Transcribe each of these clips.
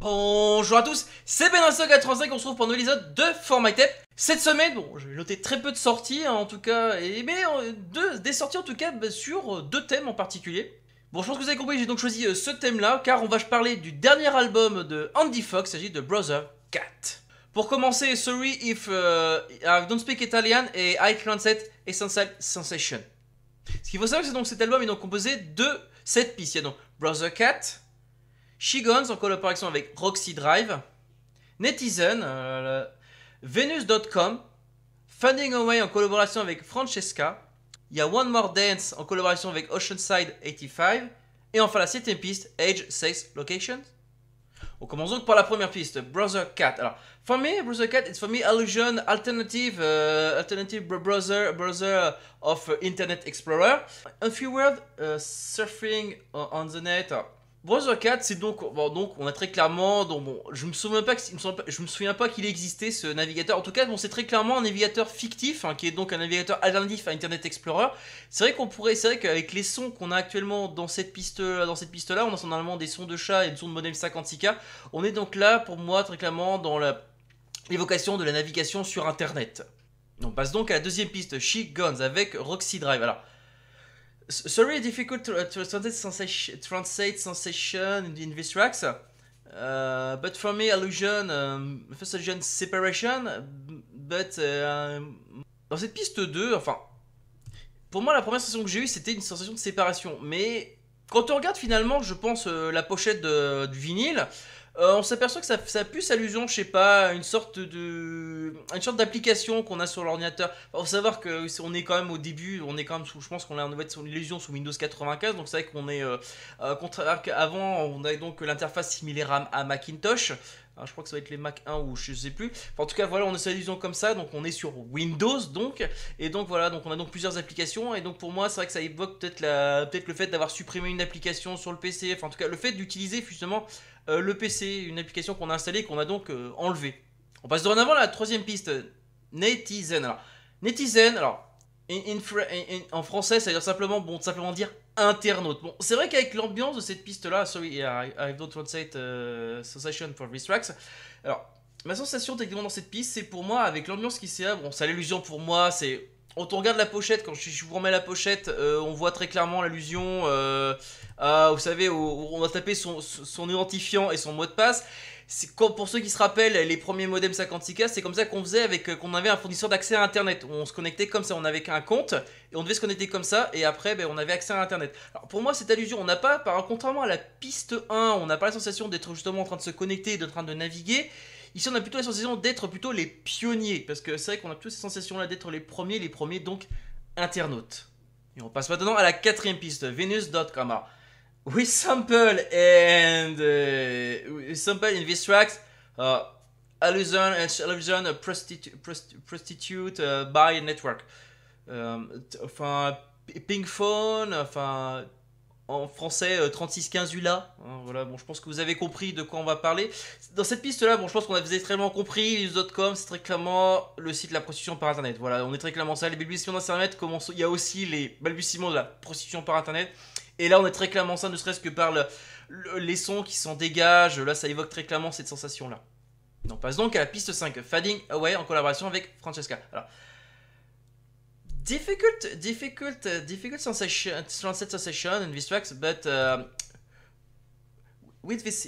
Bonjour à tous, c'est Benasog85, on se retrouve pour un nouvel épisode de For My Tape. Cette semaine, bon, j'ai noté très peu de sorties en tout cas, des sorties en tout cas sur deux thèmes en particulier. Bon, je pense que vous avez compris, j'ai donc choisi ce thème-là, car on va parler du dernier album de Andy Fox, il s'agit de Brother Cat. Pour commencer, Sorry if I don't speak Italian et I translate Essential Sensation. Ce qu'il faut savoir, c'est donc cet album est donc composé de 7 pistes. Il y a donc Brother Cat, She Guns en collaboration avec Roxy Drive, Netizen, Venus.com, Fading Away en collaboration avec Francesca, il y a One More Dance en collaboration avec Oceanside 85, et enfin la 7ème piste, Age, Sex, Location. On commence donc par la première piste, Brother Cat. Alors, for me, Brother Cat, it's for me illusion, alternative brother of Internet Explorer. A few words, surfing on the net. Brother Cat, c'est donc, on a très clairement, je me souviens pas qu'il existait ce navigateur. En tout cas, c'est très clairement un navigateur fictif, qui est donc un navigateur alternatif à Internet Explorer. C'est vrai qu'avec les sons qu'on a actuellement dans cette piste-là, on a normalement des sons de chat et des sons de modem 56K. On est donc là, pour moi, très clairement, dans l'évocation de la navigation sur Internet. On passe donc à la deuxième piste, She Guns avec Roxy Drive. Alors, sorry, difficult to translate sensation in these tracks. But for me, illusion, first illusion separation. But dans cette piste 2, pour moi, la première sensation que j'ai eue, c'était une sensation de séparation. Mais quand on regarde finalement, je pense, la pochette du vinyle, on s'aperçoit que ça a plus allusion, je sais pas, à une sorte d'application qu'on a sur l'ordinateur. Faut savoir que on est quand même au début, je pense qu'on a une illusion sous Windows 95, donc c'est vrai qu'on est, contraire qu'avant, on a donc l'interface similaire à Macintosh. Alors, je crois que ça va être les Mac 1 ou je sais plus. En tout cas, voilà, on a cette illusion comme ça, donc on est sur Windows, donc. Et donc voilà, donc on a donc plusieurs applications. Et donc pour moi, c'est vrai que ça évoque peut-être le fait d'avoir supprimé une application sur le PC. En tout cas, le fait d'utiliser justement le PC, une application qu'on a installée et qu'on a donc enlevée. On passe dorénavant à la troisième piste, Netizen. Alors, Netizen, en français, ça veut dire simplement dire internaute. Bon, c'est vrai qu'avec l'ambiance de cette piste-là, sorry, I don't translate sensation for these tracks. Alors, ma sensation techniquement dans cette piste, c'est pour moi, avec l'ambiance qui s'est là, ça l'illusion pour moi, c'est... Quand on regarde la pochette, quand je vous remets la pochette, on voit très clairement l'allusion, vous savez, où on va taper son identifiant et son mot de passe. Pour ceux qui se rappellent, les premiers modems 56K, c'est comme ça qu'on faisait qu'on avait un fournisseur d'accès à Internet. On se connectait comme ça, on avait un compte et on devait se connecter comme ça et après on avait accès à Internet. Alors pour moi cette allusion, on n'a pas, contrairement à la piste 1, on n'a pas la sensation d'être justement en train de se connecter, en train de naviguer. Ici on a plutôt la sensation d'être plutôt les pionniers, parce que c'est vrai qu'on a plutôt cette sensation là d'être les premiers donc internautes. Et on passe maintenant à la quatrième piste, Venus.com. Alors, we sample in these tracks illusion prostitute by network. Ping phone, en français 3615 ULA. Voilà, je pense que vous avez compris de quoi on va parler. Dans cette piste-là, je pense qu'on a extrêmement compris. News.com, c'est très clairement le site de la prostitution par internet. Voilà, on est très clairement ça. Les balbutiements d'internet, il y a aussi les balbutiements de la prostitution par internet. Et là, on est très clairement ça, ne serait-ce que par les sons qui s'en dégagent. Là, ça évoque très clairement cette sensation-là. On passe donc à la piste 5, Fading Away en collaboration avec Francesca. Alors, difficult sensation in these tracks, but with this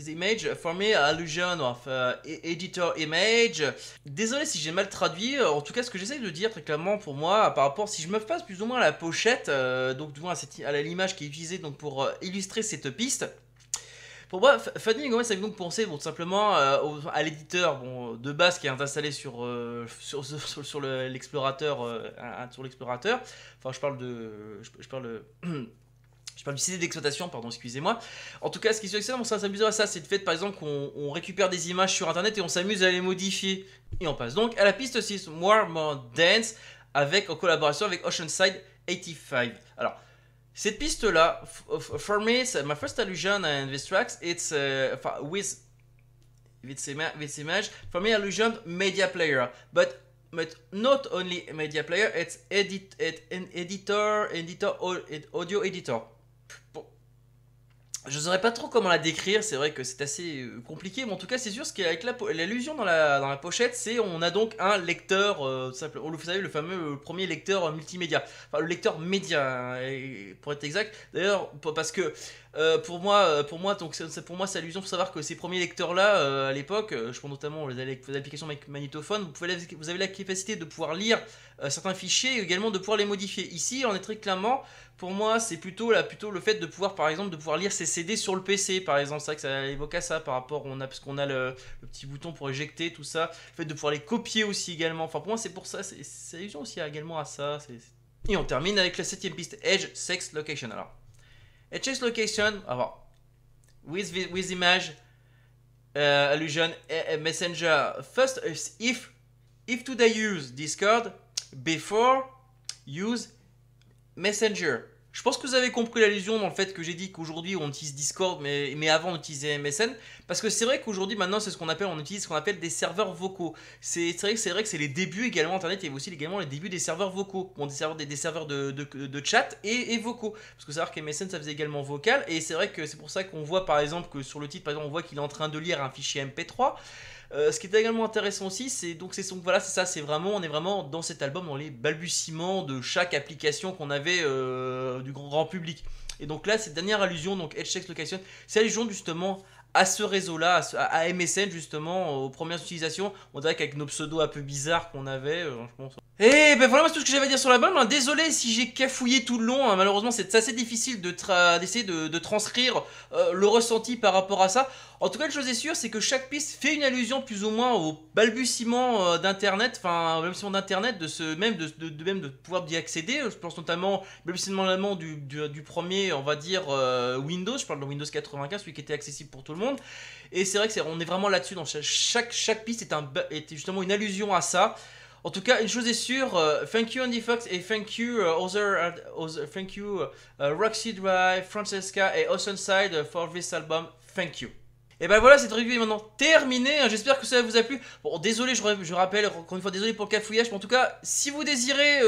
image, for me, illusion of editor image. Désolé si j'ai mal traduit. En tout cas, ce que j'essaie de dire très clairement pour moi, par rapport, si je me passe plus ou moins à la pochette, donc du moins à l'image qui est utilisée donc pour illustrer cette piste. Pour moi, Fading Away, ça veut donc penser simplement à l'éditeur de base qui est installé sur l'explorateur, sur l'explorateur. Enfin, je parle du CD d'exploitation, pardon, excusez-moi. En tout cas, ce qui est excellent, ça s'amuse à ça, c'est le fait, par exemple, qu'on récupère des images sur Internet et on s'amuse à les modifier. Et on passe donc à la piste 6, One More Dance, en collaboration avec Oceanside 85. Alors, cette piste-là, for me, my first illusion in these tracks, it's with this image. For me, illusion media player, but not only media player, it's editor, audio editor. Je saurais pas trop comment la décrire, c'est vrai que c'est assez compliqué, mais en tout cas c'est sûr, ce qui est avec l'allusion dans la pochette, c'est on a donc un lecteur, simple, vous savez, le fameux premier lecteur multimédia, enfin le lecteur média, pour être exact. D'ailleurs, parce que pour moi, donc pour moi c'est allusion, faut savoir que ces premiers lecteurs-là, à l'époque, je pense notamment aux applications magnétophones, vous avez la capacité de pouvoir lire certains fichiers et également de pouvoir les modifier. Ici, on est très clairement, pour moi, c'est plutôt le fait de pouvoir, par exemple, de pouvoir lire ses CD sur le PC, par exemple. C'est vrai que ça évoque à ça par rapport, parce qu'on a le petit bouton pour éjecter, tout ça. Le fait de pouvoir les copier aussi également. Enfin, pour moi, c'est pour ça, c'est allusion aussi également à ça. Et on termine avec la septième piste, Edge Sex Location. Alors, Edge Sex Location, alors, with image, allusion, messenger. First, if today use Discord, before use Messenger. Je pense que vous avez compris l'allusion dans le fait que j'ai dit qu'aujourd'hui on utilise Discord, mais avant on utilisait MSN. Parce que c'est vrai qu'aujourd'hui maintenant c'est on utilise ce qu'on appelle des serveurs vocaux. C'est vrai que c'est les débuts également Internet, il y a aussi également les débuts des serveurs vocaux. Bon, des serveurs de chat et vocaux. Parce que savoir qu'MSN ça faisait également vocal. Et c'est vrai que c'est pour ça qu'on voit par exemple que sur le titre, par exemple, on voit qu'il est en train de lire un fichier MP3. Ce qui est également intéressant aussi, voilà, c'est ça, on est vraiment dans cet album, dans les balbutiements de chaque application qu'on avait du grand public. Et donc là, cette dernière allusion, donc Edge Sex Location, c'est allusion justement à ce réseau-là, à MSN justement, aux premières utilisations. On dirait qu'avec nos pseudos un peu bizarres qu'on avait, je pense. Et ben voilà, c'est tout ce que j'avais à dire sur l'album. Désolé si j'ai cafouillé tout le long, hein. Malheureusement c'est assez difficile d'essayer de transcrire le ressenti par rapport à ça. En tout cas, une chose est sûre, c'est que chaque piste fait une allusion plus ou moins au balbutiement d'internet, enfin balbutiement d'internet, même de pouvoir d'y accéder. Je pense notamment au balbutiement du premier, on va dire Windows. Je parle de Windows 95, celui qui était accessible pour tout le monde. Et c'est vrai que on est vraiment là-dessus. Dans chaque piste est justement une allusion à ça. En tout cas, une chose est sûre, thank you Andy Fox et thank you thank you Roxy Drive, Francesca et Oceanside for this album. Thank you. Et ben voilà, cette review est maintenant terminée. J'espère que ça vous a plu. Bon, désolé, je rappelle encore une fois, désolé pour le cafouillage. Mais en tout cas, si vous désirez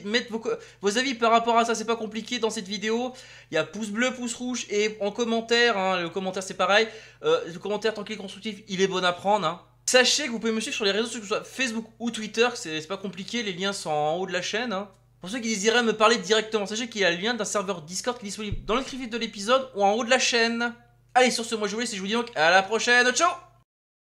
mettre vos avis par rapport à ça, c'est pas compliqué dans cette vidéo. Il y a pouce bleu, pouce rouge et en commentaire. Hein, le commentaire c'est pareil. Le commentaire tant qu'il est constructif, il est bon à prendre. Hein. Sachez que vous pouvez me suivre sur les réseaux sociaux, que ce soit Facebook ou Twitter, c'est pas compliqué, les liens sont en haut de la chaîne. Hein. Pour ceux qui désiraient me parler directement, sachez qu'il y a le lien d'un serveur Discord qui est disponible dans le descriptif de l'épisode ou en haut de la chaîne. Allez, sur ce, moi je vous laisse et je vous dis donc à la prochaine, ciao!